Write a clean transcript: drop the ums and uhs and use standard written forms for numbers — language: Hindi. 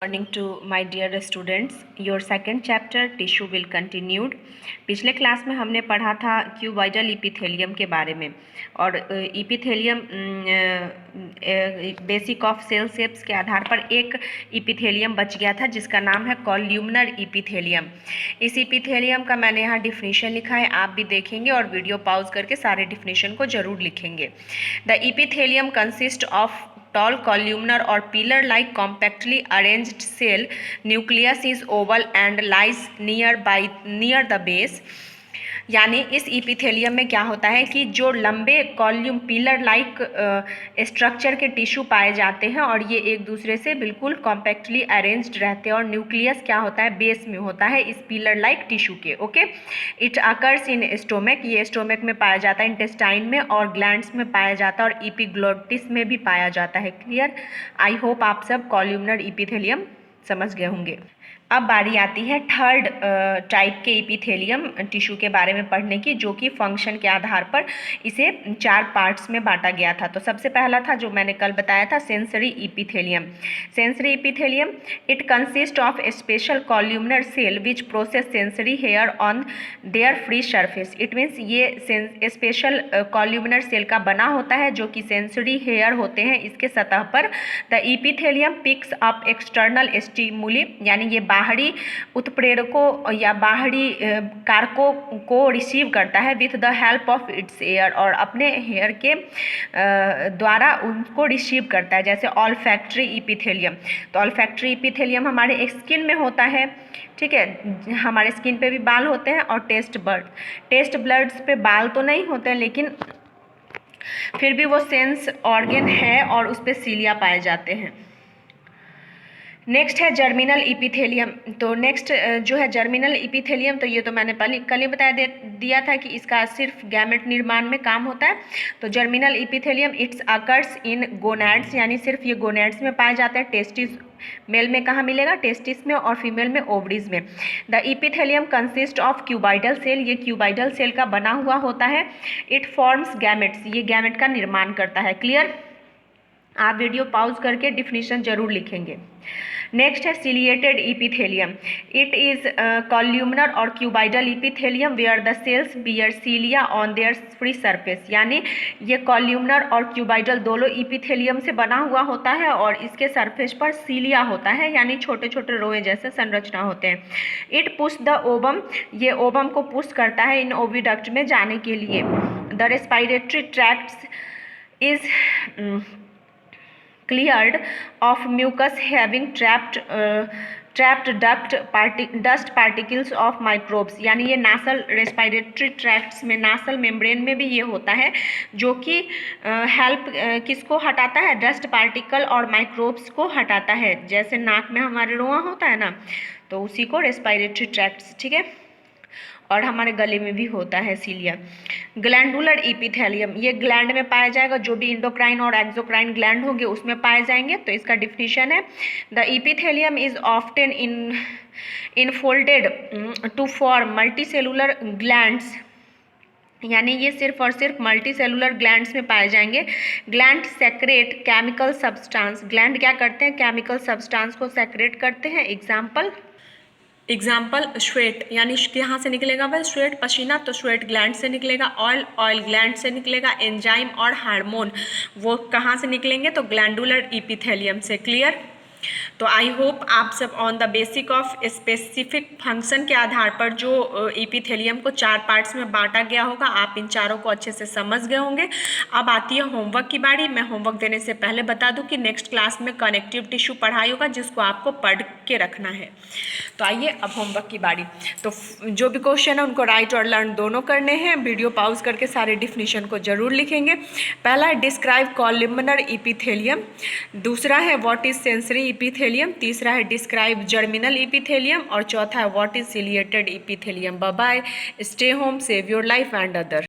Morning to my dear students, your second chapter tissue will continued. पिछले क्लास में हमने पढ़ा था क्यूबॉइडल इपिथेलियम के बारे में, और epithelium basic of cell shapes के आधार पर एक इपिथेलियम बच गया था जिसका नाम है कॉल्यूमनर इपिथेलियम। इस इपिथेलियम का मैंने यहाँ डिफिनीशन लिखा है, आप भी देखेंगे और वीडियो पॉज करके सारे डिफिनीशन को जरूर लिखेंगे। The epithelium consist of tall columnar or pillar like compactly arranged cell. Nucleus is oval and lies near the base. यानी इस इपिथेलियम में क्या होता है कि जो लंबे कॉल्यूम पिलर लाइक स्ट्रक्चर के टिश्यू पाए जाते हैं और ये एक दूसरे से बिल्कुल कॉम्पैक्टली अरेंज्ड रहते हैं, और न्यूक्लियस क्या होता है, बेस में होता है इस पिलर लाइक टिश्यू के। Okay, it occurs in stomach, ये स्टोमक में पाया जाता है, इंटेस्टाइन में और ग्लैंड्स में पाया जाता है, और इपिग्लोटिस में भी पाया जाता है। क्लियर? आई होप आप सब कॉल्यूमनर इपिथेलियम समझ गए होंगे। अब बारी आती है थर्ड टाइप के इपिथेलियम टिश्यू के बारे में पढ़ने की, जो कि फंक्शन के आधार पर इसे 4 पार्ट्स में बांटा गया था। तो सबसे पहला था जो मैंने कल बताया था, sensory epithelium. Sensory epithelium it consist of a special columnar cell which process sensory hair on their free surface. It means ये स्पेशल कॉल्यूमनर सेल का बना होता है जो कि सेंसरी हेयर होते हैं इसके सतह पर। The epithelium picks up external stimuli, यानी ये बाहरी उत्प्रेरकों या बाहरी कारकों को रिसीव करता है with the help of its air, और अपने हेयर के द्वारा उनको रिसीव करता है। जैसे ऑल्फैक्टरी इपिथेलियम, तो ऑल्फैक्टरी इपिथेलियम हमारे स्किन में होता है, ठीक है, हमारे स्किन पे भी बाल होते हैं, और टेस्ट ब्लड्स पे बाल तो नहीं होते हैं, लेकिन फिर भी वो सेंस ऑर्गन है और उस पर सीलिया पाए जाते हैं। नेक्स्ट है जर्मिनल इपिथेलियम। तो नेक्स्ट जो है जर्मिनल इपिथेलियम, तो ये तो मैंने कल ही बता दिया था कि इसका सिर्फ गैमेट निर्माण में काम होता है। तो germinal epithelium it's occurs in gonads, यानी सिर्फ ये गोनैड्स में पाए जाते हैं। टेस्टिस मेल में कहाँ मिलेगा, टेस्टिस में, और फीमेल में ओवरीज में। The epithelium consist of cuboidal cell, ये क्यूबाइडल सेल का बना हुआ होता है। इट फॉर्म्स गैमेट्स, ये गैमेट का निर्माण करता है। क्लियर? आप वीडियो पॉज करके डिफिनीशन जरूर लिखेंगे। नेक्स्ट है ciliated epithelium. It is columnar और cuboidal epithelium where the cells bear cilia on their free surface, यानी ये कॉल्यूमनर और क्यूबाइडल दोनों इपिथेलियम से बना हुआ होता है और इसके सरफेस पर सीलिया होता है, यानी छोटे छोटे रोए जैसे संरचना होते हैं। इट पुश द ओवम, ये ओवम को पुश करता है इन ओविडक्ट में जाने के लिए। The respiratory tracts is cleared of mucus having trapped dust particles of microbes, यानी ये नासल रेस्पिरेटरी ट्रैक्ट्स में, नासल मेम्ब्रेन में भी ये होता है, जो कि हेल्प किसको हटाता है, डस्ट पार्टिकल और माइक्रोब्स को हटाता है। जैसे नाक में हमारे रोआ होता है ना, तो उसी को रेस्पिरेटरी ट्रैक्ट्स, ठीक है, और हमारे गले में भी होता है सीलिया। ग्लैंडुलर इपिथेलियम, ये ग्लैंड में पाया जाएगा, जो भी इंडोक्राइन और एक्सोक्राइन ग्लैंड होंगे उसमें पाए जाएंगे। तो इसका डिफिनीशन है, the epithelium is often infolded to form multicellular glands, यानी ये सिर्फ और सिर्फ मल्टी सेलुलर ग्लैंड्स में पाए जाएंगे। Gland secrete chemical substance, gland क्या करते हैं, केमिकल सब्सटेंस को सेक्रेट करते हैं। एग्जाम्पल स्वेट, यानी यहाँ से निकलेगा वह स्वेट, पसीना, तो स्वेट ग्लैंड से निकलेगा। ऑयल ग्लैंड से निकलेगा। एंजाइम और हार्मोन वो कहाँ से निकलेंगे, तो ग्लैंडुलर इपिथेलियम से। क्लियर? तो आई होप आप सब on the basic of specific function के आधार पर जो इपिथेलियम को 4 पार्ट्स में बांटा गया होगा, आप इन चारों को अच्छे से समझ गए होंगे। अब आती है होमवर्क की बारी। मैं होमवर्क देने से पहले बता दूं कि नेक्स्ट क्लास में कनेक्टिव टिश्यू पढ़ाई होगा, जिसको आपको पढ़ के रखना है। तो आइए अब होमवर्क की बारी। तो जो भी क्वेश्चन है उनको राइट और लर्न दोनों करने हैं। वीडियो पॉज करके सारे डिफिनीशन को जरूर लिखेंगे। पहला है डिस्क्राइब कॉल्यूमनर इपिथेलियम, दूसरा है व्हाट इज सेंसरी इपिथेलियम, तीसरा है डिस्क्राइब जर्मिनल इपिथेलियम, और चौथा है what is ciliated epithelium. Bye bye, stay home, save your life and other.